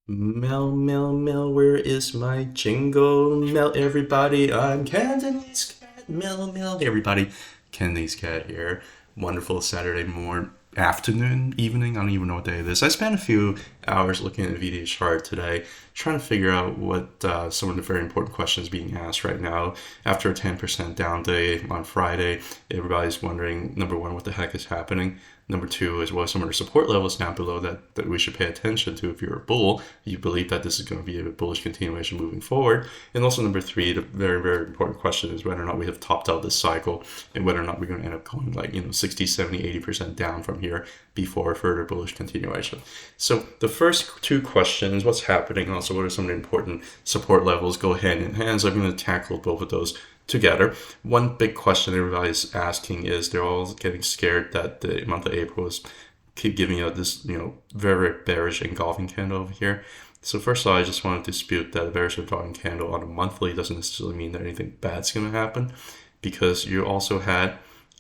Mel, where is my jingle? Mel, everybody, I'm Candy's cat. Mel, everybody. Candy's cat here. Wonderful Saturday morning, afternoon, evening. I don't even know what day it is. I spent a few hours looking at the NVDA chart today, trying to figure out what some of the very important questions being asked right now. After a 10% down day on Friday, everybody's wondering, number one, what the heck is happening? Number two is what some of the support levels down below that we should pay attention to. If you're a bull, you believe that this is going to be a bullish continuation moving forward. And also number three, the very, very important question is whether or not we have topped out this cycle and whether or not we're going to end up going like, 60, 70, 80% down from here before further bullish continuation. So the first two questions, what's happening, and also what are some of the important support levels, go hand in hand. So I'm going to tackle both of those together. One big question everybody's asking is they're all getting scared that the month of April is keep giving out this, very, very bearish engulfing candle over here. So first of all, I just want to dispute that a bearish engulfing candle on a monthly doesn't necessarily mean that anything bad's going to happen, because you also had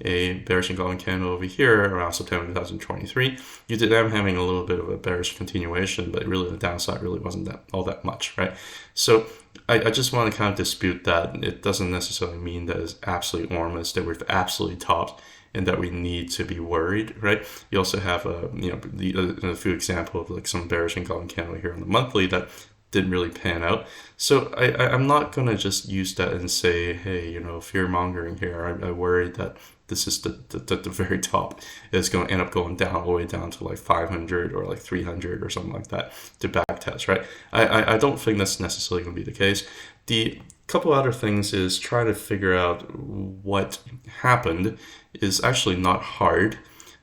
a bearish engulfing candle over here around September 2023. You did end up having a little bit of a bearish continuation, but really the downside really wasn't all that much, right? So I just want to kind of dispute that. It doesn't necessarily mean that it's absolutely enormous, that we've absolutely topped, and that we need to be worried, right? You also have a few examples of like some bearish engulfing candle here on the monthly that didn't really pan out. So I'm not going to just use that and say, hey, fear mongering here. I worry that this is the very top is going to end up going down all the way down to like 500 or like 300 or something like that to back test, right? I don't think that's necessarily going to be the case. The couple other things is try to figure out what happened is actually not hard.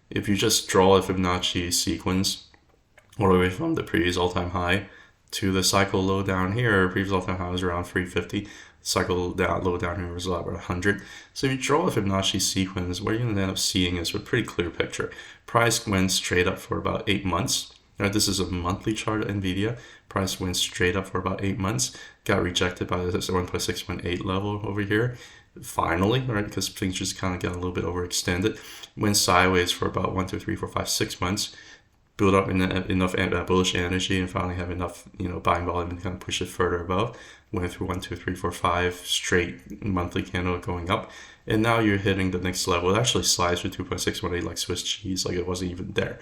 If you just draw a Fibonacci sequence all the way from the previous all-time high to the cycle low down here, previous all-time high was around 350. Cycle low down here was about 100. So if you draw a Fibonacci sequence, what you're going to end up seeing is a pretty clear picture. Price went straight up for about 8 months. Now, this is a monthly chart of NVIDIA. Price went straight up for about 8 months. Got rejected by the 1.618 level over here. Finally, right, because things just kind of got a little bit overextended. Went sideways for about 1, 2, 3, 4, 5, 6 months. Build up enough bullish energy and finally have enough buying volume and kind of push it further above. Went through 1, 2, 3, 4, 5 straight monthly candle going up, and now you're hitting the next level. It actually slides for 2.618 like Swiss cheese, like it wasn't even there.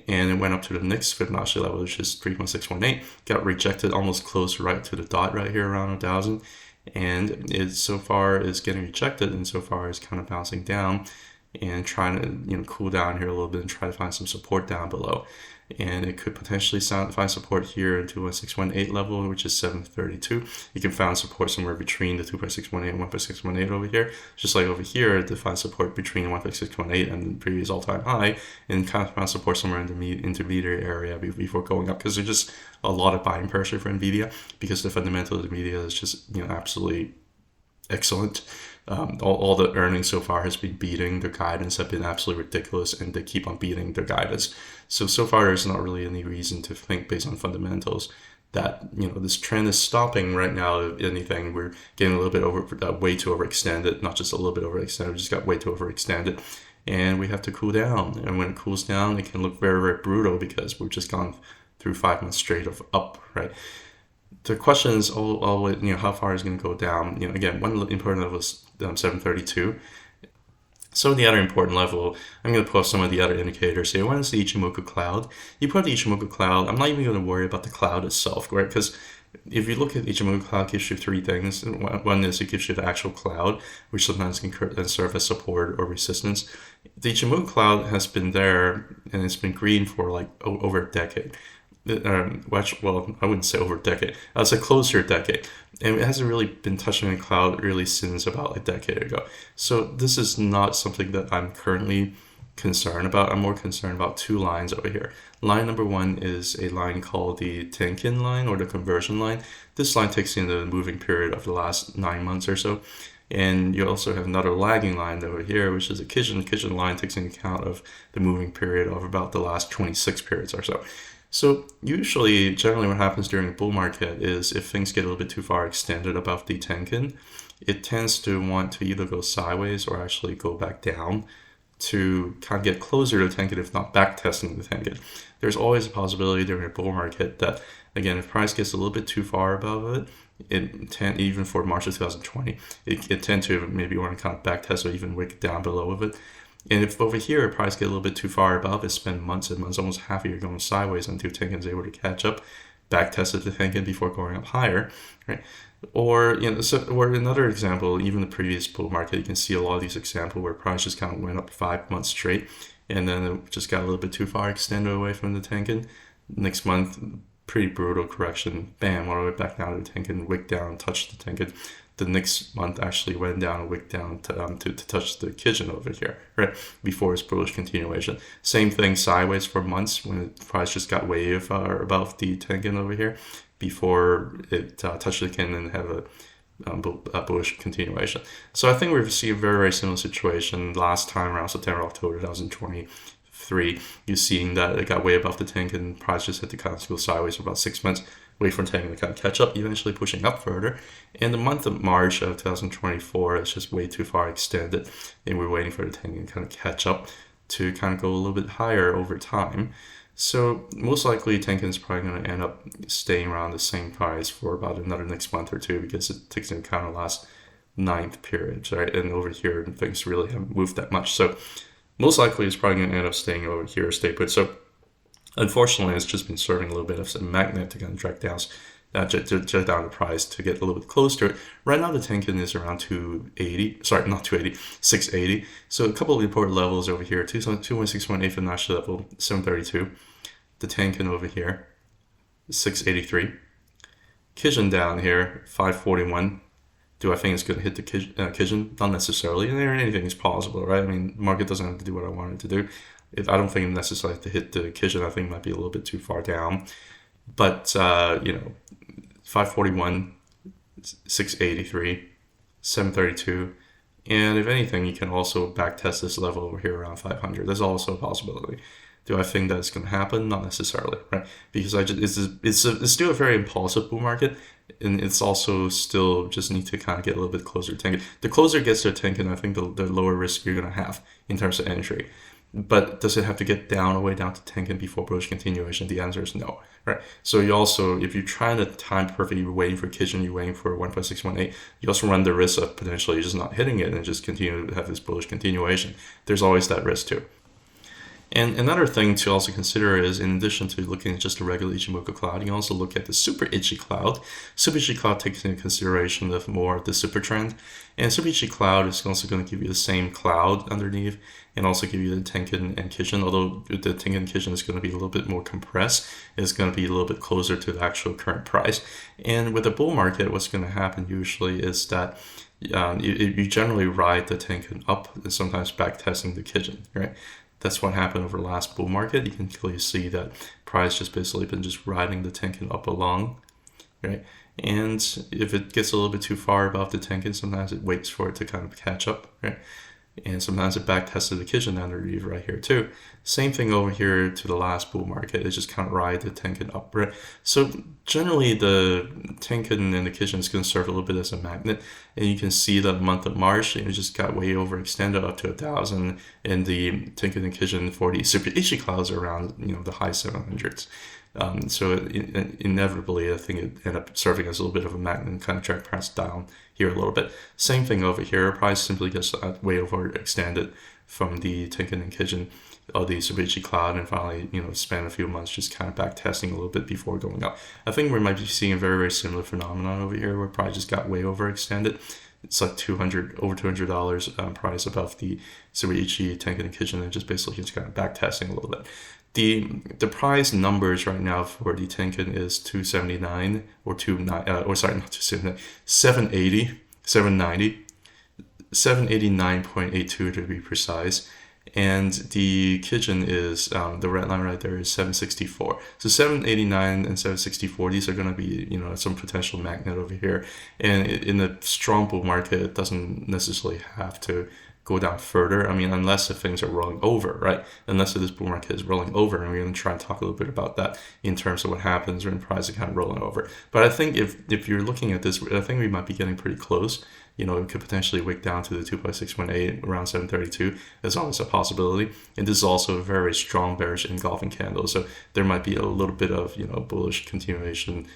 And it went up to the next Fibonacci level, which is 3.618. Got rejected almost close right to the dot right here around 1,000, and it so far is getting rejected, and so far is kind of bouncing down and trying to cool down here a little bit and try to find some support down below. And it could potentially find support here at 2.618 level, which is 732. You can find support somewhere between the 2.618 and 1.618 over here. Just like over here, to find support between 1.618 and the previous all-time high, and kind of find support somewhere in the intermediate area before going up, because there's just a lot of buying pressure for NVIDIA, because the fundamentals of NVIDIA is just absolutely excellent. All the earnings so far has been beating their guidance, have been absolutely ridiculous, and they keep on beating their guidance. So far there's not really any reason to think based on fundamentals that this trend is stopping right now. If anything, we're getting a little bit way too overextended, not just a little bit overextended, we just got way too overextended, and we have to cool down. And when it cools down, it can look very, very brutal, because we've just gone through 5 months straight of up, right? The question is always, how far is it going to go down? Again, one important level is 732. So the other important level, I'm going to post some of the other indicators here. One is the Ichimoku cloud. You put the Ichimoku cloud, I'm not even going to worry about the cloud itself, right? Because if you look at Ichimoku cloud, it gives you three things. One is it gives you the actual cloud, which sometimes can serve as support or resistance. The Ichimoku cloud has been there, and it's been green for like over a decade. Well, I wouldn't say over a decade. It's a closer decade, and it hasn't really been touching the cloud really since about a decade ago. So this is not something that I'm currently concerned about. I'm more concerned about two lines over here. Line number one is a line called the Tenkin line, or the conversion line. This line takes in the moving period of the last 9 months or so. And you also have another lagging line over here, which is a Kijun. The Kijun line takes into account of the moving period of about the last 26 periods or so. So generally what happens during a bull market is if things get a little bit too far extended above the Tenkin, it tends to want to either go sideways or actually go back down to kind of get closer to the Tenkan, if not back testing the Tenkan. There's always a possibility during a bull market that, again, if price gets a little bit too far above it, even for March of 2020, it tend to maybe want to kind of back test or even wick down below of it. And if over here price get a little bit too far above it, spend months and months, almost half a year going sideways until Tenkan's able to catch up, back test the Tenkan before going up higher, right? Or or another example, even the previous bull market, you can see a lot of these examples where price just kind of went up 5 months straight, and then it just got a little bit too far extended away from the Tenkan. Next month, pretty brutal correction, bam, all the way back down to the Tenkan, wick down, touch the Tenkan. The next month actually went down and wick down to touch the Kijun over here, right? Before its bullish continuation. Same thing sideways for months when the price just got way far above the Tenkan over here before it touched the Kijun and have a bullish continuation. So I think we've seen a very, very similar situation last time around September, October 2023. You're seeing that it got way above the Tenkan, price just had to kind of go sideways for about 6 months, wait for Tenkan to kind of catch up, eventually pushing up further. In the month of March of 2024, it's just way too far extended, and we're waiting for the Tenkan to kind of catch up to kind of go a little bit higher over time. So most likely Tenkan is probably going to end up staying around the same price for about another next month or two, because it takes into account the last 9th period, right? And over here, things really haven't moved that much. So most likely it's probably going to end up staying over here, stay put. So unfortunately, it's just been serving a little bit of a magnet to kind of drag down the price to get a little bit close to it. Right now, the Tenkan is around 280. Sorry, not 280, 680. So a couple of important levels over here: 216.8 Fibonacci level, 732. The Tenkan over here, 683. Kijun down here, 541. Do I think it's going to hit the Kijun? Not necessarily. And anything is possible, right? I mean, market doesn't have to do what I want it to do. I don't think it necessarily have to hit the Kijun. I think it might be a little bit too far down. But, 541, 683, 732. And if anything, you can also back test this level over here around 500. There's also a possibility. Do I think that's going to happen? Not necessarily, right? Because it's still a very impulsive bull market, and it's also still just need to kind of get a little bit closer to Tenkan. The closer it gets to Tenkan, I think the lower risk you're going to have in terms of entry. But does it have to get down, all the way down to Tenkan before bullish continuation? The answer is no, right? So you also, if you're trying to time perfectly, you're waiting for Kijun, you're waiting for 1.618, you also run the risk of potentially just not hitting it and just continue to have this bullish continuation. There's always that risk too. And another thing to also consider is, in addition to looking at just the regular Ichimoku cloud, you can also look at the SuperIchi cloud. SuperIchi cloud takes into consideration of more of the super trend. And SuperIchi cloud is also going to give you the same cloud underneath and also give you the Tenkan and Kijun, although the Tenkan and Kijun is going to be a little bit more compressed. It's going to be a little bit closer to the actual current price. And with the bull market, what's going to happen usually is that you generally ride the Tenkan up and sometimes back testing the Kijun, right? That's what happened over the last bull market. You can clearly see that price just basically been just riding the Tenkan up along, right? And if it gets a little bit too far above the Tenkan, sometimes it waits for it to kind of catch up, right? And sometimes it back tested the Kijun underneath right here too. Same thing over here to the last bull market. It just kind of ride the Tenkan up, right? So generally the Tenkan and the Kijun is going to serve a little bit as a magnet. And you can see that the month of March, it just got way overextended up to 1,000. And the Tenkan and Kijun for the SuperIchi clouds are around, the high 700s. So inevitably, I think it ended up serving as a little bit of a magnet and kind of drag price down here a little bit. Same thing over here. Price simply gets way overextended from the Tenkan and Kijun or the SuperIchi cloud, and finally, spend a few months just kind of back testing a little bit before going up. I think we might be seeing a very, very similar phenomenon over here where price just got way overextended. It's like over $200 price above the SuperIchi, Tenkan, and Kijun, and just basically just kind of back testing a little bit. The price numbers right now for the Tenkan is 279 or 780, 790, 789.82 to be precise. And the Kijun is, the red line right there is 764. So 789 and 764, these are going to be, some potential magnet over here. And in a strong bull market, it doesn't necessarily have to go down further. I mean, unless if things are rolling over, right? Unless if this bull market is rolling over, and we're going to try and talk a little bit about that in terms of what happens when price is kind of rolling over. But I think if you're looking at this, I think we might be getting pretty close you know, it could potentially wick down to the 2.618 around 732. That's always a possibility. And this is also a very strong bearish engulfing candle. So there might be a little bit of, you know, bullish continuation,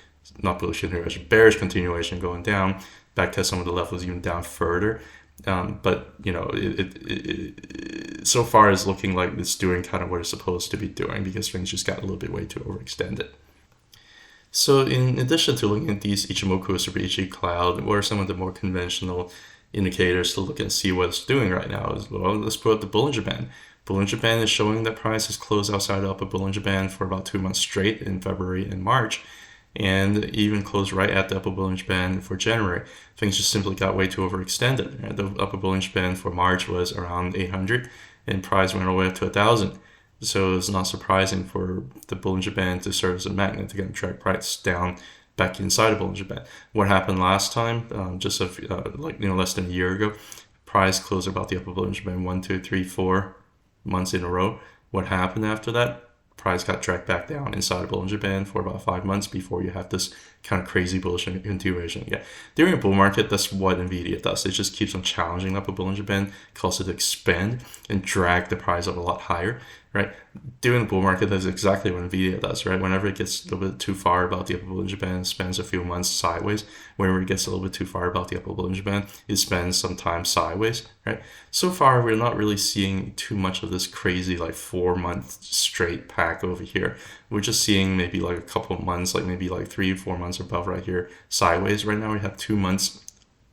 not bullish continuation, bearish continuation going down, back test some of the levels even down further. But, you know, it so far is looking like it's doing kind of what it's supposed to be doing, because things just got a little bit way too overextended. So in addition to looking at these Ichimoku SuperIchi cloud, what are some of the more conventional indicators to look and see what it's doing right now? Well, let's put up the Bollinger Band. Bollinger Band is showing that price has closed outside the upper Bollinger Band for about 2 months straight in February and March, and even closed right at the upper Bollinger Band for January. Things just simply got way too overextended. Right? The upper Bollinger Band for March was around 800, and price went all the way up to 1,000. So it's not surprising for the Bollinger Band to serve as a magnet to get drag price down back inside the Bollinger Band. What happened last time, less than a year ago, price closed about the upper Bollinger Band 1, 2, 3, 4 months in a row. What happened after that? Price got dragged back down inside the Bollinger Band for about 5 months before you have this kind of crazy bullish continuation again. During a bull market, that's what NVDA does. It just keeps on challenging up a Bollinger Band, causes it to expand and drag the price up a lot higher, right? During the bull market, that's exactly what NVDA does, right? Whenever it gets a little bit too far about the upper Bollinger Band, it spends a few months sideways. Whenever it gets a little bit too far about the upper Bollinger Band, it spends some time sideways, right? So far, we're not really seeing too much of this crazy 4-month straight pack over here. We're just seeing maybe a couple of months, maybe 3-4 months above right here, sideways. Right now we have 2 months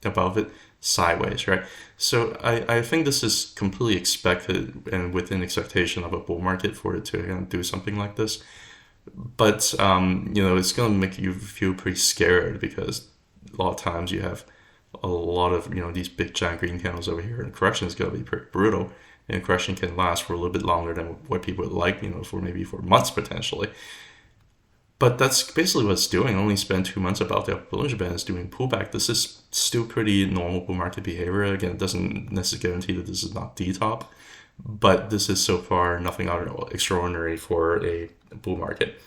above it, sideways, right? So I think this is completely expected and within expectation of a bull market for it to do something like this. But, it's going to make you feel pretty scared, because a lot of times you have a lot of, these big giant green candles over here, and correction is going to be pretty brutal. And correction can last for a little bit longer than what people would like, for months potentially. But that's basically what it's doing. Only spend 2 months about the upper Bollinger Band is doing pullback. This is still pretty normal bull market behavior. Again, it doesn't necessarily guarantee that this is not D-top, but this is so far nothing extraordinary for a bull market.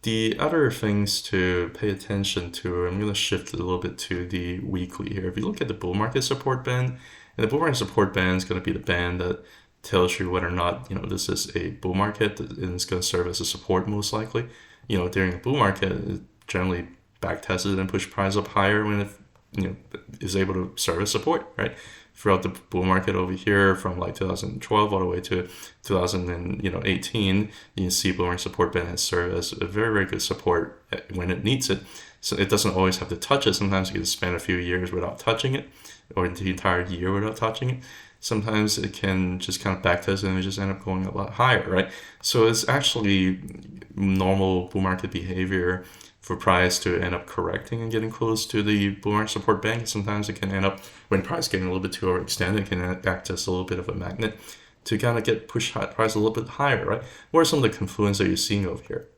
The other things to pay attention to, I'm going to shift a little bit to the weekly here. If you look at the bull market support band, and the bull market support band is going to be the band that tells you whether or not, this is a bull market, and it's going to serve as a support most likely. During a bull market, it generally back tested and pushed price up higher when it, is able to serve as support, right? Throughout the bull market over here, from 2012 all the way to 2018, you can see bull market support band has served as a very, very good support when it needs it. So it doesn't always have to touch it. Sometimes you can spend a few years without touching it, or the entire year without touching it. Sometimes it can just kind of backtest and it just end up going a lot higher, right? So it's actually normal bull market behavior for price to end up correcting and getting close to the bull market support band. Sometimes it can end up, when price getting a little bit too overextended, it can act as a little bit of a magnet to kind of get push price a little bit higher, right? What are some of the confluence that you're seeing over here?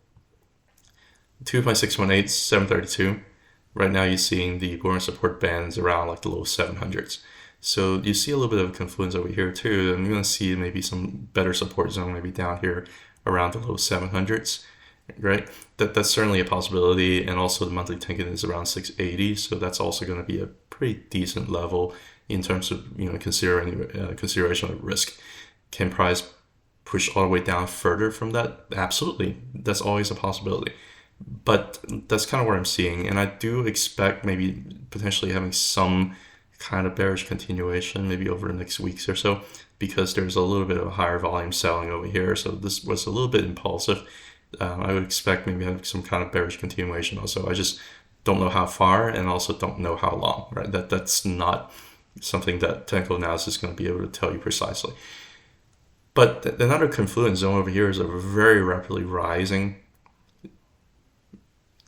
2.618, 732. Right now you're seeing the bull market support bands around the low 700s. So you see a little bit of confluence over here too. And you're going to see maybe some better support zone maybe down here around the low 700s, right? That's certainly a possibility. And also the monthly Tenkan is around 680. So that's also going to be a pretty decent level in terms of, consideration of risk. Can price push all the way down further from that? Absolutely. That's always a possibility. But that's kind of what I'm seeing. And I do expect maybe potentially having some kind of bearish continuation maybe over the next weeks or so, because there's a little bit of a higher volume selling over here. So this was a little bit impulsive. I would expect maybe having some kind of bearish continuation also. I just don't know how far, and also don't know how long, right? That's not something that technical analysis is going to be able to tell you precisely. But another confluence zone over here is a very rapidly rising.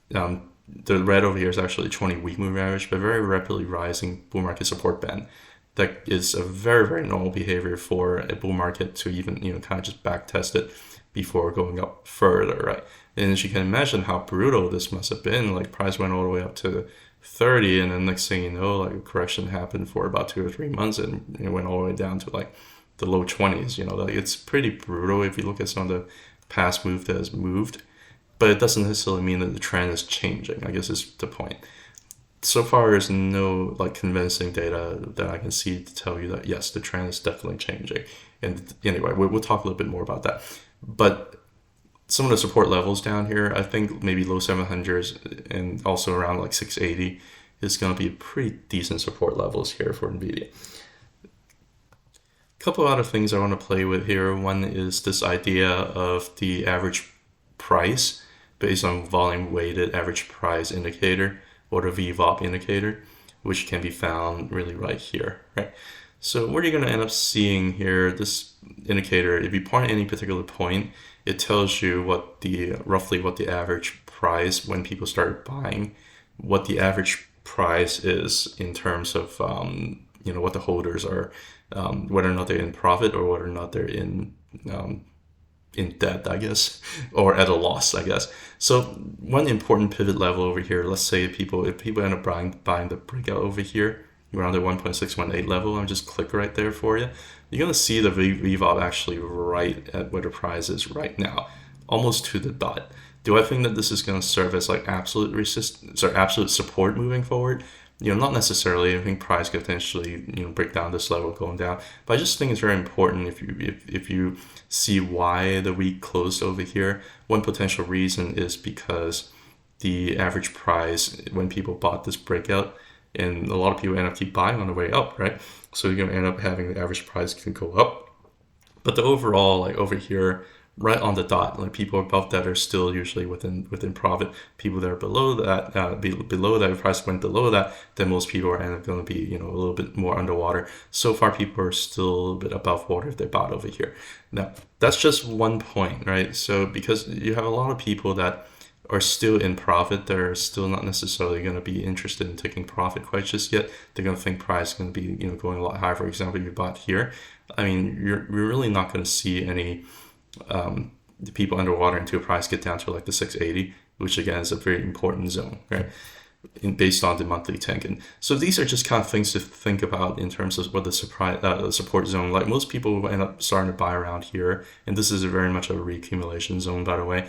The red over here is actually 20-week moving average, but very rapidly rising bull market support band. That is a very, very normal behavior for a bull market to even, kind of just back test it before going up further, right? And as you can imagine how brutal this must have been, price went all the way up to 30, and then next thing you know, a correction happened for about 2 or 3 months, and it went all the way down to the low 20s. It's pretty brutal if you look at some of the past move that has moved. But it doesn't necessarily mean that the trend is changing, I guess is the point. so far there's no like convincing data that I can see to tell you that yes, the trend is definitely changing. And anyway, we'll talk a little bit more about that. But some of the support levels down here, I think maybe low 700s and also around like 680 is going to be pretty decent support levels here for NVIDIA. A couple other things I want to play with here. One is this idea of the average price based on volume weighted average price indicator, or the VWAP indicator, which can be found really right here, right? So what you're going to end up seeing here, this indicator, if you point at any particular point, it tells you what the roughly what the average price when people start buying, what the average price is in terms of what the holders are, whether or not they're in profit or whether or not they're in debt, I guess, or at a loss, I guess. So one important pivot level over here, let's say if people end up buying the breakout over here around the 1.618 level, and just click right there for you, you're going to see the VWAP actually right at where the price is right now, almost to the dot. Do I think that this is going to serve as like absolute resistance or absolute support moving forward? Not necessarily. I think price could potentially, break down this level going down. But I just think it's very important if you see why the week closed over here. One potential reason is because the average price when people bought this breakout, and a lot of people end up keep buying on the way up, right? So you're going to end up having the average price can go up. But the overall, like over here, right on the dot, like people above that are still usually within profit. People that are below that, below that, if price went below that, then most people are going to be, a little bit more underwater. So far, people are still a little bit above water if they bought over here. Now, that's just one point, right? So because you have a lot of people that are still in profit, they're still not necessarily going to be interested in taking profit quite just yet. They're going to think price is going to be, going a lot higher. For example, if you bought here, I mean, you're really not going to see any the people underwater until price get down to like the 680, which again is a very important zone, right? Based on the monthly Tenkan. So these are just kind of things to think about in terms of what the support zone. Like most people will end up starting to buy around here, and this is very much a reaccumulation zone, by the way.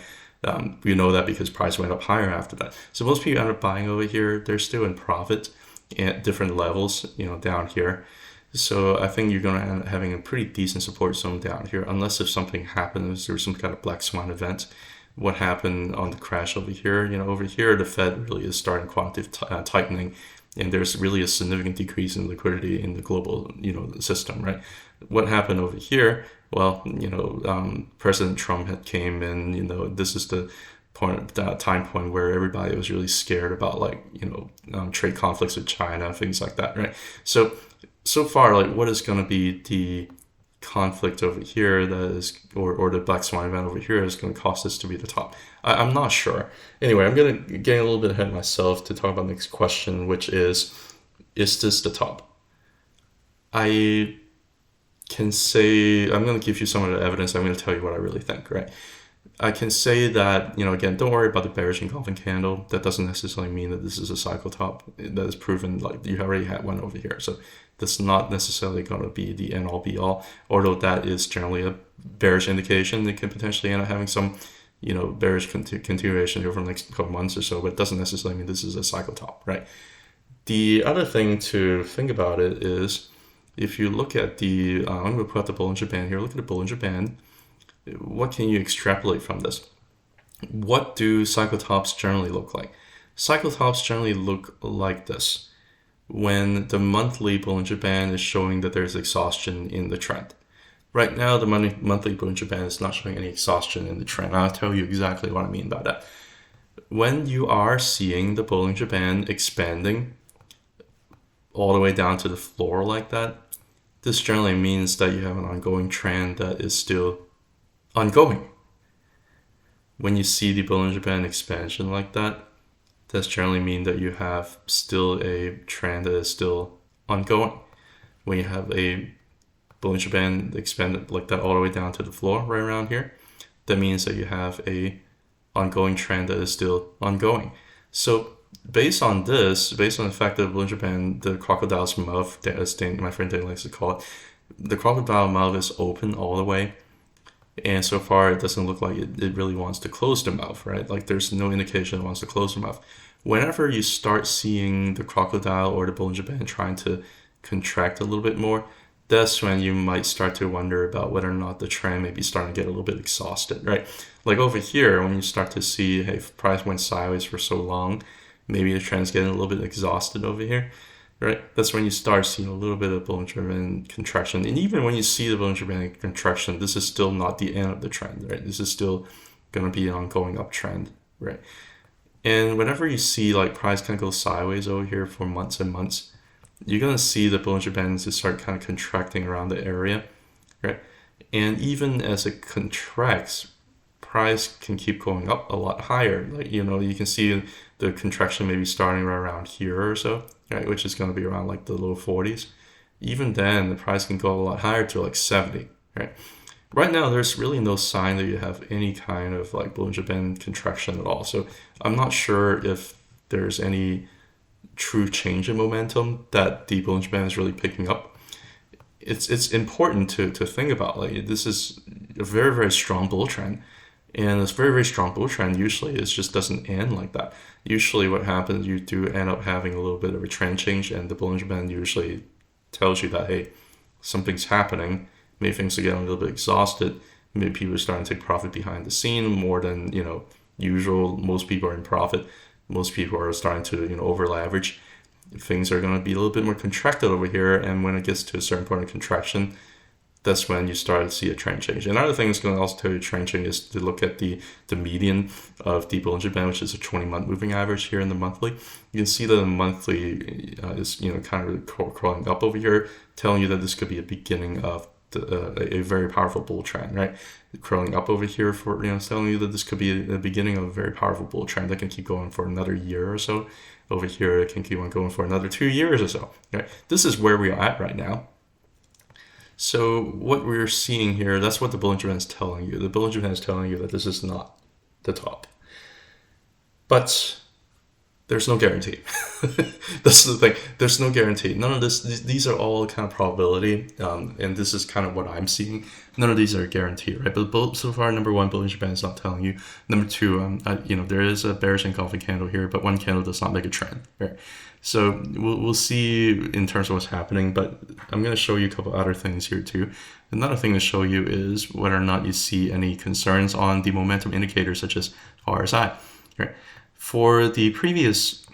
We know that because price went up higher after that. So most people end up buying over here. They're still in profit at different levels, down here. So I think you're going to end up having a pretty decent support zone down here, unless if something happens, there's some kind of black swan event. What happened on the crash over here? Over here, the Fed really is starting quantitative tightening, and there's really a significant decrease in liquidity in the global, system, right? What happened over here? Well, President Trump had came in, this is the point, that time point where everybody was really scared about trade conflicts with China and things like that, right? So far, like what is going to be the conflict over here that is, or the black swan event over here is going to cause this to be the top? I'm not sure. Anyway, I'm going to get a little bit ahead of myself to talk about the next question, which is this the top? I can say, I'm going to give you some of the evidence. I'm going to tell you what I really think, right? I can say that, again, don't worry about the bearish engulfing candle. That doesn't necessarily mean that this is a cycle top. That is proven, like you already had one over here. So that's not necessarily going to be the end all be all, although that is generally a bearish indication. It can potentially end up having some, bearish continuation over the next couple months or so, but it doesn't necessarily mean this is a cycle top, right? The other thing to think about it is, if you look at the, I'm going to put the Bollinger Band here. Look at the Bollinger Band. What can you extrapolate from this? What do cycle tops generally look like? Cycle tops generally look like this when the monthly Bollinger Band is showing that there's exhaustion in the trend. Right now, the monthly Bollinger Band is not showing any exhaustion in the trend. I'll tell you exactly what I mean by that. When you are seeing the Bollinger Band expanding all the way down to the floor like that, this generally means that you have an ongoing trend that is still ongoing. When you see the Bollinger Band expansion like that, that's generally mean that you have still a trend that is still ongoing. When you have a Bollinger Band expanded like that all the way down to the floor right around here, that means that you have a ongoing trend that is still ongoing. So based on this, based on the fact that Bollinger Band, the crocodile's mouth, as my friend Dan likes to call it, the crocodile mouth is open all the way. And so far, it doesn't look like it really wants to close the mouth, right? Like there's no indication it wants to close the mouth. whenever you start seeing the crocodile or the Bollinger Band trying to contract a little bit more, that's when you might start to wonder about whether or not the trend may be starting to get a little bit exhausted, right? Like over here, when you start to see, hey, if price went sideways for so long, maybe the trend's getting a little bit exhausted over here, right? That's when you start seeing a little bit of Bollinger Band contraction. And even when you see the Bollinger Band contraction, this is still not the end of the trend, right? This is still going to be an ongoing uptrend, right? And whenever you see like price kind of go sideways over here for months and months, you're going to see the Bollinger Bands just start kind of contracting around the area, right? And even as it contracts, price can keep going up a lot higher. Like, you know, you can see the contraction maybe starting right around here or so, right? Which is going to be around like the low 40s. Even then, the price can go a lot higher to like 70, right? Right now, there's really no sign that you have any kind of like Bollinger Band contraction at all. So I'm not sure if there's any true change in momentum that the Bollinger Band is really picking up. It's important to think about, like, this is a very, very strong bull trend. And this very, very strong bull trend usually it just doesn't end like that. Usually what happens, you do end up having a little bit of a trend change, and the Bollinger Band usually tells you that, hey, something's happening. Maybe things are getting a little bit exhausted. Maybe people are starting to take profit behind the scene more than, you know, usual. Most people are in profit. Most people are starting to, you know, over leverage. Things are going to be a little bit more contracted over here, and when it gets to a certain point of contraction, that's when you start to see a trend change. Another thing that's going to also tell you a trend change is to look at the median of the Bollinger Band, which is a 20-month moving average here in the monthly. You can see that the monthly is, you know, kind of crawling up over here, telling you that this could be a beginning of a very powerful bull trend, right? Crawling up over here for, you know, telling you that this could be the beginning of a very powerful bull trend that can keep going for another year or so. Over here, it can keep on going for another 2 years or so, right? This is where we are at right now. So what we're seeing here, that's what the Bollinger Band is telling you. The Bollinger Band is telling you that this is not the top. But there's no guarantee. That's the thing. There's no guarantee. None of this, these are all kind of probability, and this is kind of what I'm seeing. None of these are guaranteed, right? But so far, number one, Bollinger Band is not telling you. Number two, you know, there is a bearish engulfing candle here, but one candle does not make a trend, right? So we'll see in terms of what's happening, but I'm going to show you a couple other things here too. Another thing to show you is whether or not you see any concerns on the momentum indicators such as RSI, right? For the previous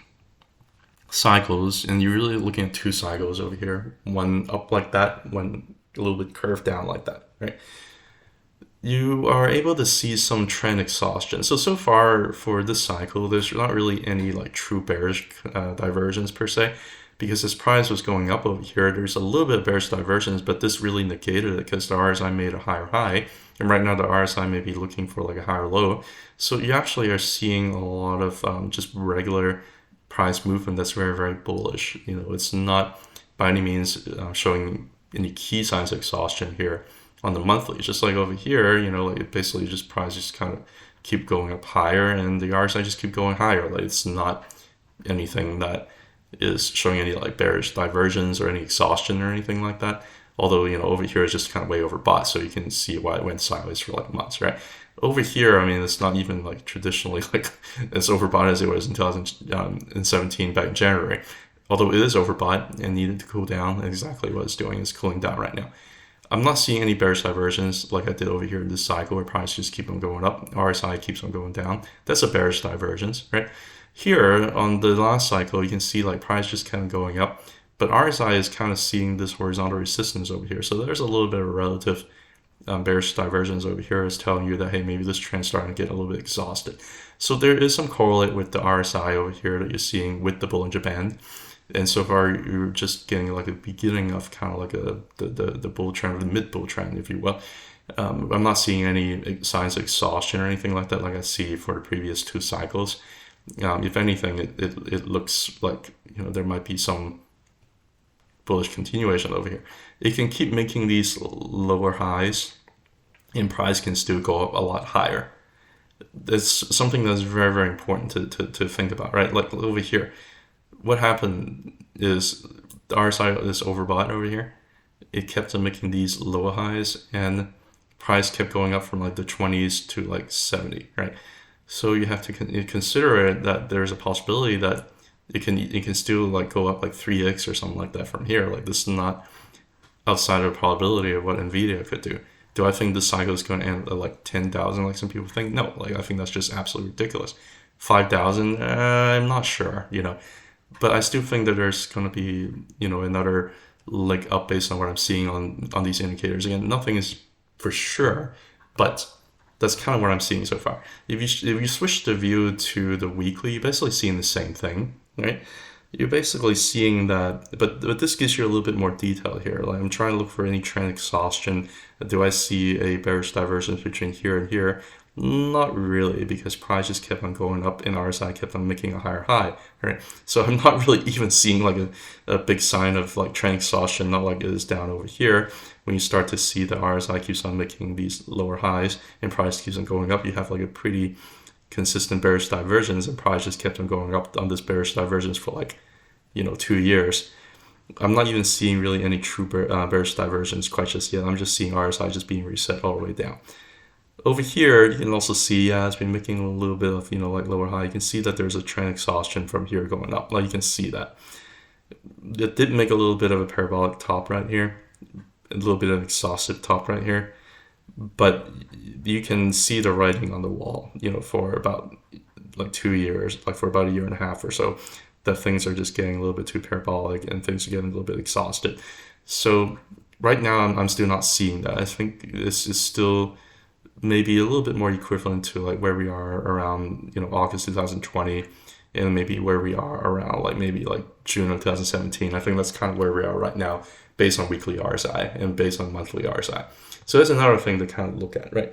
cycles, and you're really looking at two cycles over here, one up like that, one a little bit curved down like that, right? You are able to see some trend exhaustion. So far for this cycle, there's not really any like true bearish divergence per se, because this price was going up over here. There's a little bit of bearish divergence, but this really negated it because the RSI made a higher high, and right now the RSI may be looking for like a higher low. So you actually are seeing a lot of just regular price movement that's very, very bullish. You know, it's not by any means showing any key signs of exhaustion here on the monthly. Just like over here, you know, like basically just price just kind of keep going up higher, and the RSI just keep going higher. Like it's not anything that is showing any like bearish divergence or any exhaustion or anything like that. Although, you know, over here is just kind of way overbought, so you can see why it went sideways for like months, right? Over here, I mean, it's not even like traditionally like as overbought as it was in 2017 back in January. Although it is overbought and needed to cool down, exactly what it's doing is cooling down right now. I'm not seeing any bearish divergence like I did over here in this cycle where price just keep on going up, RSI keeps on going down. That's a bearish divergence, right? Here on the last cycle, you can see like price just kind of going up, but RSI is kind of seeing this horizontal resistance over here. So there's a little bit of a relative bearish divergence over here is telling you that, hey, maybe this trend's starting to get a little bit exhausted. So there is some correlate with the RSI over here that you're seeing with the Bollinger Band. And so far, you're just getting like a beginning of kind of like the bull trend, or the mid bull trend, if you will. I'm not seeing any signs of exhaustion or anything like that, like I see for the previous two cycles. If anything, it looks like, you know, there might be some bullish continuation over here. It can keep making these lower highs, and price can still go up a lot higher. That's something that's very, very important to think about, right? Like over here, what happened is the RSI is overbought over here. It kept on making these lower highs, and price kept going up from like the 20s to like 70, right? So you have to consider it that there's a possibility that it can still like go up like 3x or something like that from here. Like this is not outside of the probability of what NVIDIA could do. Do I think the cycle is going to end at like 10,000 like some people think? No, like I think that's just absolutely ridiculous. 5,000, I'm not sure, but I still think that there's going to be, another leg up based on what I'm seeing on these indicators. Again, nothing is for sure, but that's kind of what I'm seeing so far. If you switch the view to the weekly, you're basically seeing the same thing, right? You're basically seeing that, but this gives you a little bit more detail here. Like I'm trying to look for any trend exhaustion. Do I see a bearish divergence between here and here? Not really, because price just kept on going up and RSI kept on making a higher high, right? So I'm not really even seeing like a big sign of like trend exhaustion, not like it is down over here. When you start to see the RSI keeps on making these lower highs and price keeps on going up, you have like a pretty consistent bearish divergence, and price just kept on going up on this bearish divergence for like 2 years. I'm not even seeing really any true bearish divergence quite just yet. I'm just seeing RSI just being reset all the way down. Over here, you can also see, it's been making a little bit of, like lower high. You can see that there's a trend exhaustion from here going up. Like you can see that. It did make a little bit of a parabolic top right here. A little bit of an exhaustive top right here. But you can see the writing on the wall, for about like 2 years, like for about a year and a half or so, that things are just getting a little bit too parabolic and things are getting a little bit exhausted. So right now, I'm still not seeing that. I think this is still maybe a little bit more equivalent to like where we are around August 2020 and maybe where we are around like maybe like June of 2017. I think that's kind of where we are right now based on weekly RSI and based on monthly RSI. So that's another thing to kind of look at, right?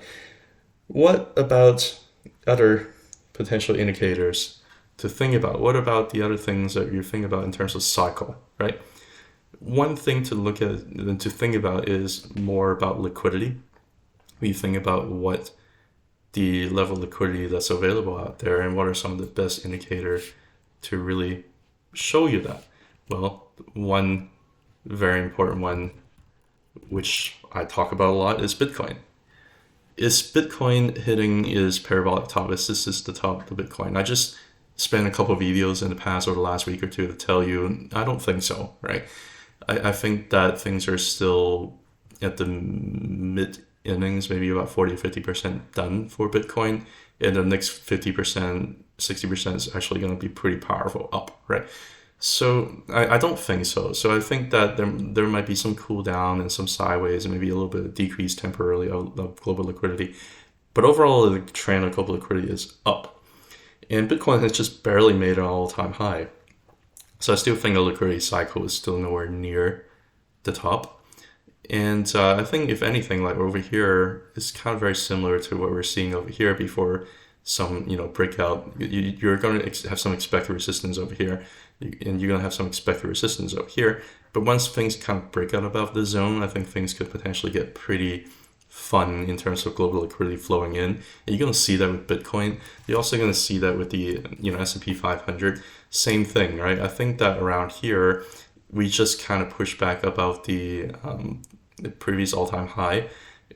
What about other potential indicators to think about? What about the other things that you think about in terms of cycle, right? One thing to look at and to think about is more about liquidity. We think about what the level of liquidity that's available out there and what are some of the best indicators to really show you that. Well, one very important one, which I talk about a lot, is Bitcoin. Is Bitcoin hitting its parabolic top? Is this the top of Bitcoin? I just spent a couple of videos in the past or the last week or two to tell you I don't think so, right? I think that things are still at the mid innings, maybe about 40 or 50% done for Bitcoin, and the next 50%, 60% is actually going to be pretty powerful up, right? So I don't think so. So I think that there might be some cool down and some sideways and maybe a little bit of decrease temporarily of global liquidity. But overall, the trend of global liquidity is up. And Bitcoin has just barely made an all-time high. So I still think the liquidity cycle is still nowhere near the top. And I think if anything, like over here, it's kind of very similar to what we're seeing over here before some, breakout. You're going to have some expected resistance over here, and you're going to have some expected resistance over here. But once things kind of break out above the zone, I think things could potentially get pretty fun in terms of global liquidity flowing in. And you're going to see that with Bitcoin. You're also going to see that with the, S&P 500. Same thing, right? I think that around here, we just kind of push back above the previous all-time high,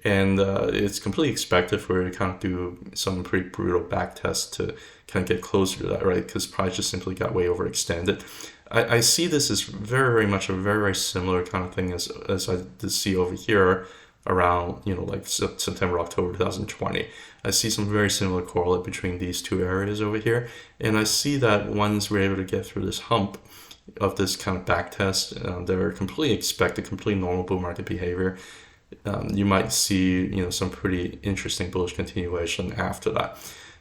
and it's completely expected for it to kind of do some pretty brutal back tests to kind of get closer to that, right? Because price just simply got way overextended. I see this as very, very much a very, very similar kind of thing as I did see over here around, like September, October 2020. I see some very similar correlate between these two areas over here, and I see that once we're able to get through this hump of this kind of back test, they're completely expected, completely normal bull market behavior. You might see, some pretty interesting bullish continuation after that.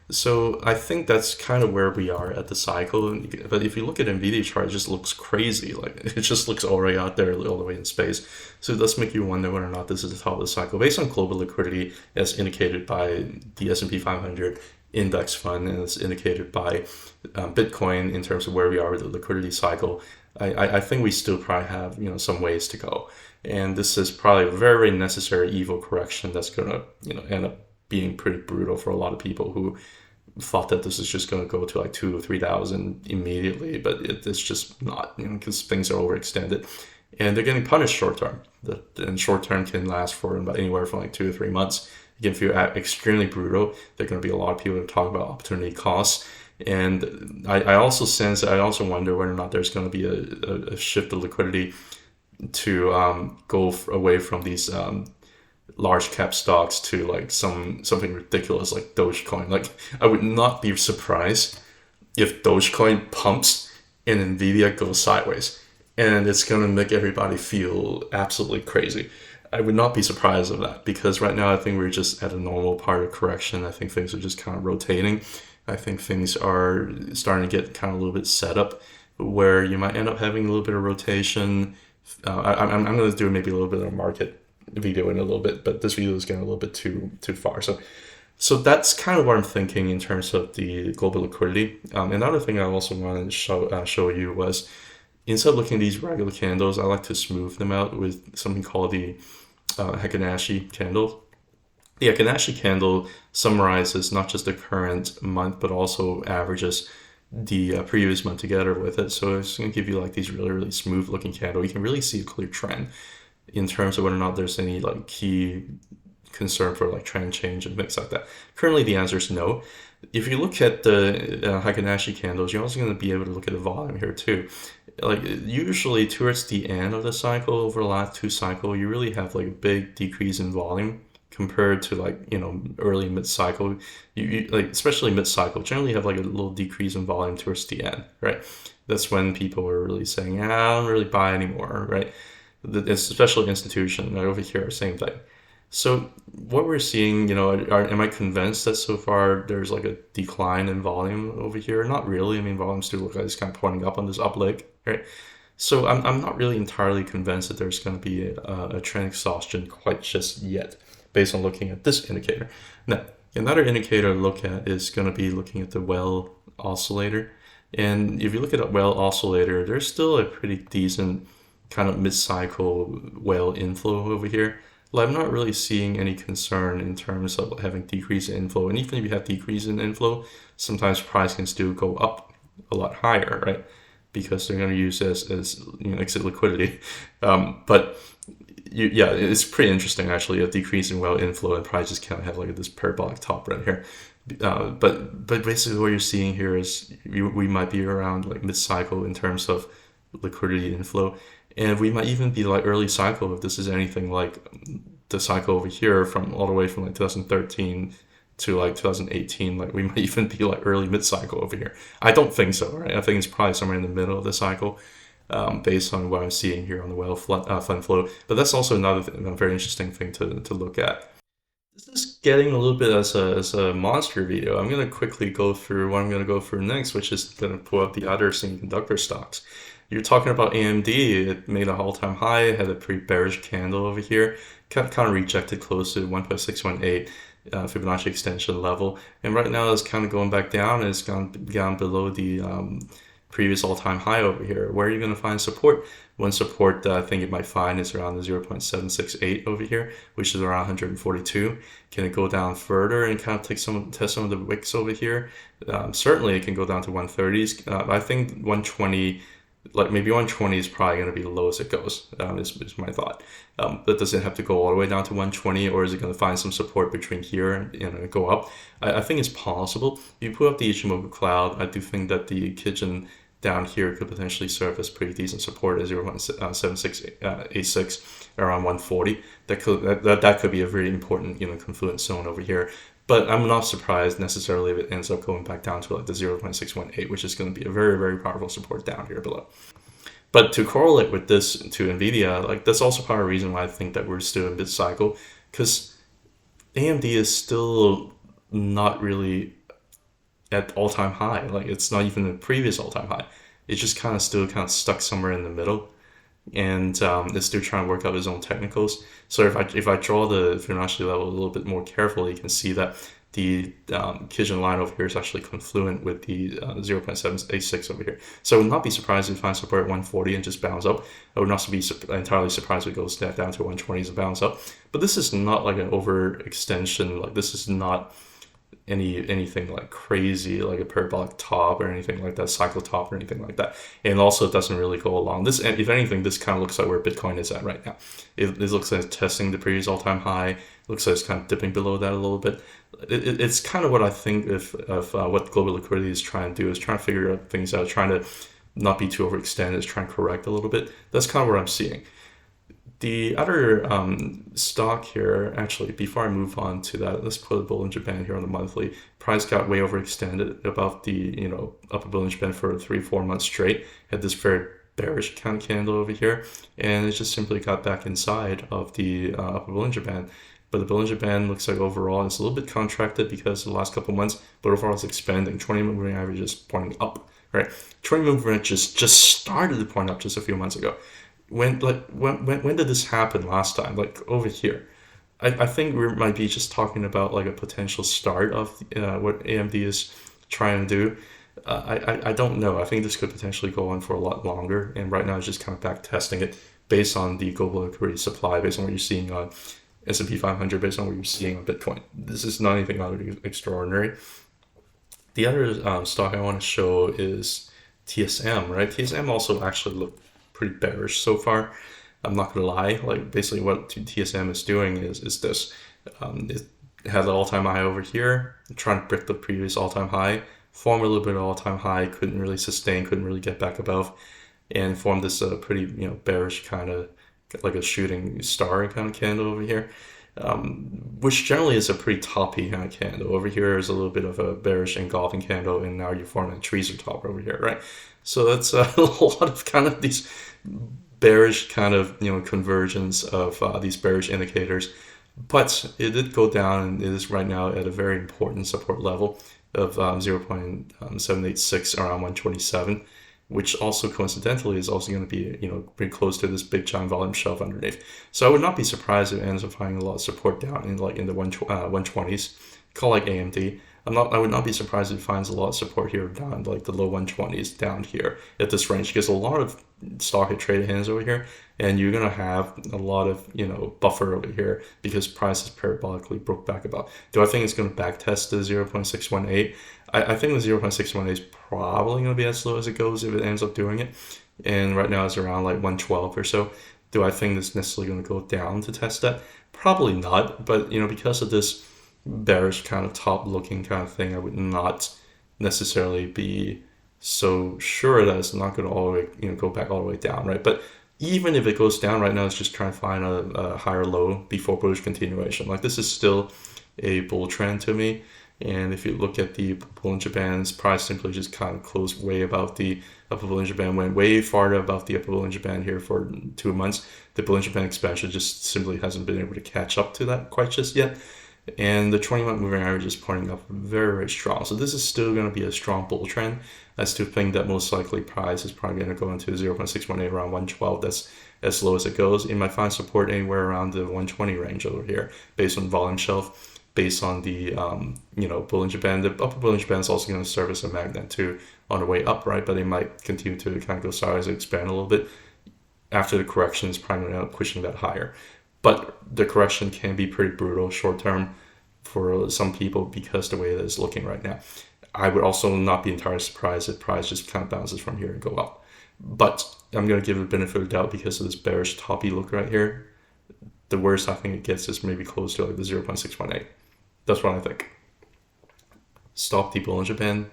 So I think that's kind of where we are at the cycle. But if you look at NVIDIA chart, it just looks crazy. Like it just looks already out there all the way in space. So it does make you wonder whether or not this is the top of the cycle based on global liquidity as indicated by the S&P 500 index fund and as indicated by Bitcoin in terms of where we are with the liquidity cycle. I think we still probably have, some ways to go. And this is probably a very, very necessary evil correction that's going to, end up being pretty brutal for a lot of people who thought that this is just going to go to like 2,000 or 3,000 immediately, but it's just not, because things are overextended and they're getting punished short term. And short term can last for about anywhere from like 2 to 3 months. it can feel extremely brutal. There are going to be a lot of people that talk about opportunity costs. And I also sense, I also wonder whether or not there's going to be a shift of liquidity to go away from these large cap stocks to like something ridiculous like Dogecoin. Like, I would not be surprised if Dogecoin pumps and NVIDIA goes sideways, and it's going to make everybody feel absolutely crazy. I would not be surprised of that, because right now I think we're just at a normal part of correction. I think things are just kind of rotating. I think things are starting to get kind of a little bit set up where you might end up having a little bit of rotation. I'm going to do maybe a little bit of a market video in a little bit, but this video is getting a little bit too far. So that's kind of what I'm thinking in terms of the global liquidity. Another thing I also wanted to show you was, instead of looking at these regular candles, I like to smooth them out with something called the Heikin Ashi Candle. The Heikin Ashi Candle summarizes not just the current month, but also averages the previous month together with it. So it's going to give you like these really, really smooth looking candle. You can really see a clear trend in terms of whether or not there's any like key concern for like trend change and things like that. Currently, the answer is no. If you look at the Heikin Ashi candles, you're also going to be able to look at the volume here too. Like, usually towards the end of the cycle, over the last 2 cycles, you really have like a big decrease in volume compared to like, early mid-cycle. You like, especially mid-cycle, generally have like a little decrease in volume towards the end, right? That's when people are really saying, I don't really buy anymore, right? Especially institution, right? Over here, same thing. So what we're seeing, am I convinced that so far there's like a decline in volume over here? Not really. I mean, volume still looks like it's kind of pointing up on this up leg, right? So I'm not really entirely convinced that there's going to be a trend exhaustion quite just yet, based on looking at this indicator. Now, another indicator to look at is going to be looking at the well oscillator. And if you look at a well oscillator, there's still a pretty decent kind of mid-cycle well inflow over here. Well, I'm not really seeing any concern in terms of having decrease in inflow. And even if you have decrease in inflow, sometimes price can still go up a lot higher, right? Because they're going to use this as exit liquidity. It's pretty interesting actually. A decrease in well inflow and price just kind of have like this parabolic top right here. But basically what you're seeing here is we might be around like mid-cycle in terms of liquidity inflow. And we might even be like early cycle if this is anything like the cycle over here from all the way from like 2013 to like 2018. Like we might even be like early mid-cycle over here. I don't think so, right? I think it's probably somewhere in the middle of the cycle, based on what I'm seeing here on the well fund flow. But that's also another very interesting thing to look at. This is getting a little bit as a monster video. I'm going to quickly go through what I'm going to go through next, which is going to pull up the other semiconductor stocks. You're talking about AMD. It made an all-time high, had a pretty bearish candle over here, kind of rejected close to 1.618 Fibonacci extension level, and right now it's kind of going back down, and it's gone down below the previous all-time high over here. Where are you going to find support? One support that I think you might find is around the 0.768 over here, which is around 142. Can it go down further and kind of test some of the wicks over here? Certainly it can go down to 130s. I think 120, like maybe 120 is probably going to be the lowest it goes, is my thought. But does it have to go all the way down to 120, or is it going to find some support between here and go up? I think it's possible. If you put up the Ichimoku cloud, I do think that the Kijun down here could potentially serve as pretty decent support at 0.7686 around 140. That could be a very important confluence zone over here. But I'm not surprised necessarily if it ends up going back down to like the 0.618, which is going to be a very, very powerful support down here below. But to correlate with this to NVIDIA, like that's also part of the reason why I think that we're still in mid-cycle, because AMD is still not really at all-time high. Like it's not even the previous all-time high. It's just kind of still stuck somewhere in the middle, and it's still trying to work out its own technicals. So if I draw the Fibonacci level a little bit more carefully, you can see that the Kijun line over here is actually confluent with the 0.786 over here. So I would not be surprised if you find support at 140 and just bounce up. I would not be entirely surprised if it goes down to 120s and bounce up. But this is not like an overextension. Like this is not anything like crazy, like a parabolic top or anything like that, cycle top or anything like that. And also it doesn't really go along this. And if anything, this kind of looks like where Bitcoin is at right now. It looks like it's testing the previous all-time high. It looks like it's kind of dipping below that a little bit. It's kind of what I think of what global liquidity is trying to do, is trying to figure out things out, trying to not be too overextended, is trying to correct a little bit. That's kind of what I'm seeing. The other stock here, actually, before I move on to that, let's put a Bollinger Band here on the monthly. Price got way overextended above the upper Bollinger Band for 3-4 months straight. Had this very bearish kind of candle over here, and it just simply got back inside of the upper Bollinger Band. But the Bollinger Band looks like overall it's a little bit contracted because of the last couple months, but overall it's expanding. 20-minute moving average is pointing up, right? 20-minute moving average just started to point up just a few months ago. When did this happen last time? Like over here. I think we might be just talking about like a potential start of what AMD is trying to do. I don't know. I think this could potentially go on for a lot longer, and right now it's just kind of back testing it based on the global liquidity supply, based on what you're seeing on S&P 500, based on what you're seeing on Bitcoin. This is not anything out of extraordinary. The other stock I want to show is TSM, right? TSM also actually looked pretty bearish so far. I'm not gonna lie. Like basically, what TSM is doing is this. It had an all-time high over here, trying to break the previous all-time high, form a little bit of all-time high, couldn't really sustain, couldn't really get back above, and formed this pretty bearish kind of like a shooting star kind of candle over here. Which generally is a pretty toppy kind of candle. Over here is a little bit of a bearish engulfing candle, and now you're forming a tweezer top over here, right? So that's a lot of kind of these bearish kind of convergence of these bearish indicators. But it did go down, and it is right now at a very important support level of 0.786 around 127. Which also coincidentally is also going to be, pretty close to this big giant volume shelf underneath. So I would not be surprised if it ends up finding a lot of support down in the 120s, call like AMD. I would not be surprised if it finds a lot of support here down like the low 120s down here at this range, because a lot of stock had traded hands over here, and you're gonna have a lot of buffer over here because prices parabolically broke back above. Do I think it's gonna back test the 0.618? I think the 0.618 is probably gonna be as low as it goes if it ends up doing it, and right now it's around like 112 or so. Do I think it's necessarily gonna go down to test that? Probably not, but because of this bearish kind of top looking kind of thing, I would not necessarily be so sure that it's not going to all the way go back all the way down, right? But even if it goes down right now, it's just trying to find a higher low before bullish continuation. Like this is still a bull trend to me, and if you look at the Bollinger Band's price simply just kind of closed way above the upper Bollinger Band, went way farther above the upper Bollinger Band here for 2 months. The Bollinger Band expansion just simply hasn't been able to catch up to that quite just yet. And the 20-month moving average is pointing up very, very strong. So this is still going to be a strong bull trend. I still think that most likely price is probably going to go into 0.618 around 112. That's as low as it goes. It might find support anywhere around the 120 range over here based on volume shelf, based on the Bollinger Band. The upper Bollinger Band is also going to serve as a magnet too on the way up, right? But it might continue to kind of go sideways and expand a little bit. After the correction, it's probably going to end up pushing that higher. But the correction can be pretty brutal short term for some people because the way it is looking right now. I would also not be entirely surprised if price just kind of bounces from here and go up. But I'm going to give it a benefit of doubt because of this bearish toppy look right here. The worst I think it gets is maybe close to like the 0.618. That's what I think. Stop the Bollinger Band,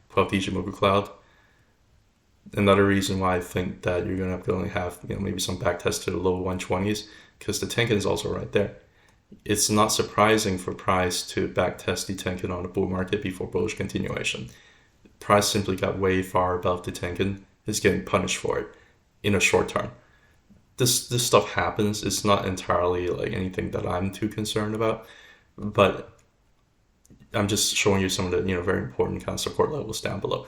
put up the Ichimoku cloud. Another reason why I think that you're going to only have maybe some back test to the low 120s, because the Tenkin is also right there. It's not surprising for price to backtest the Tenkin on the bull market before bullish continuation. Price simply got way far above the Tenkin, is getting punished for it in a short term. This stuff happens. It's not entirely like anything that I'm too concerned about, but I'm just showing you some of the very important kind of support levels down below.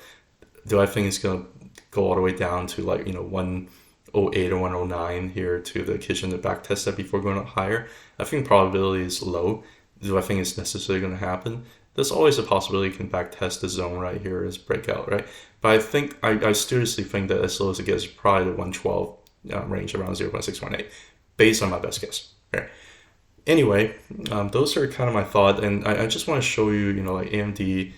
Do I think it's going to go all the way down to like 108 or 109 here to the kitchen to back test that before going up higher? I think probability is low. Do I think it's necessarily going to happen? There's always a possibility you can back test the zone right here as breakout, right? But I think I seriously think that as low as it gets, probably the 112 range around 0.618, based on my best guess. Okay. Anyway, those are kind of my thought, and I just want to show you, like AMD,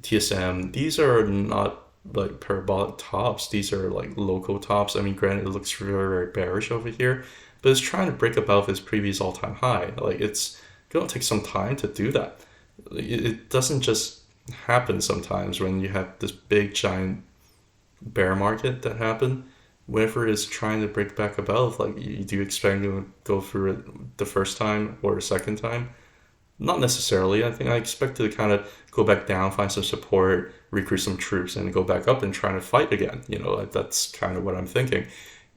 TSM. These are not like parabolic tops. These are like local tops. I mean, granted, it looks very, very bearish over here, but it's trying to break above its previous all-time high. Like it's gonna take some time to do that. It doesn't just happen sometimes when you have this big giant bear market that happen. Whenever it's trying to break back above, like do you expect to go through it the first time or the second time? Not necessarily. I think I expect to kind of go back down, find some support, recruit some troops, and go back up and try to fight again. That's kind of what I'm thinking.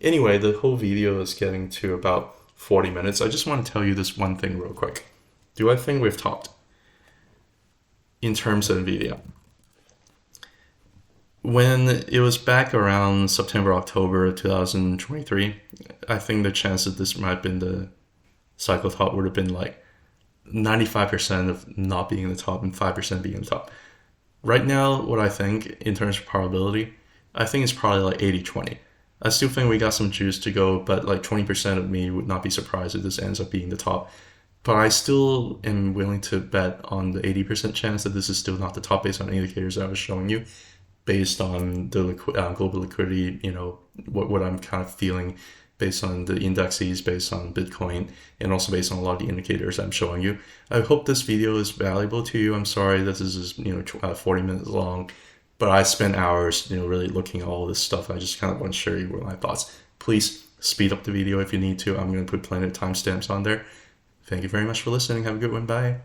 Anyway, the whole video is getting to about 40 minutes. I just want to tell you this one thing real quick. Do I think we've talked in terms of NVIDIA? When it was back around September, October 2023, I think the chance that this might have been the cycle top would have been like 95% of not being in the top and 5% being in the top. Right now, what I think in terms of probability, I think it's probably like 80-20. I still think we got some juice to go, but like 20% of me would not be surprised if this ends up being the top. But I still am willing to bet on the 80% chance that this is still not the top based on indicators that I was showing you, based on the global liquidity, what I'm kind of feeling based on the indexes, based on Bitcoin, and also based on a lot of the indicators I'm showing you. I hope this video is valuable to you. I'm sorry this is 40 minutes long, but I spent hours really looking at all this stuff. I just kind of want to share you with my thoughts. Please speed up the video if you need to. I'm going to put plenty of timestamps on there. Thank you very much for listening. Have a good one. Bye.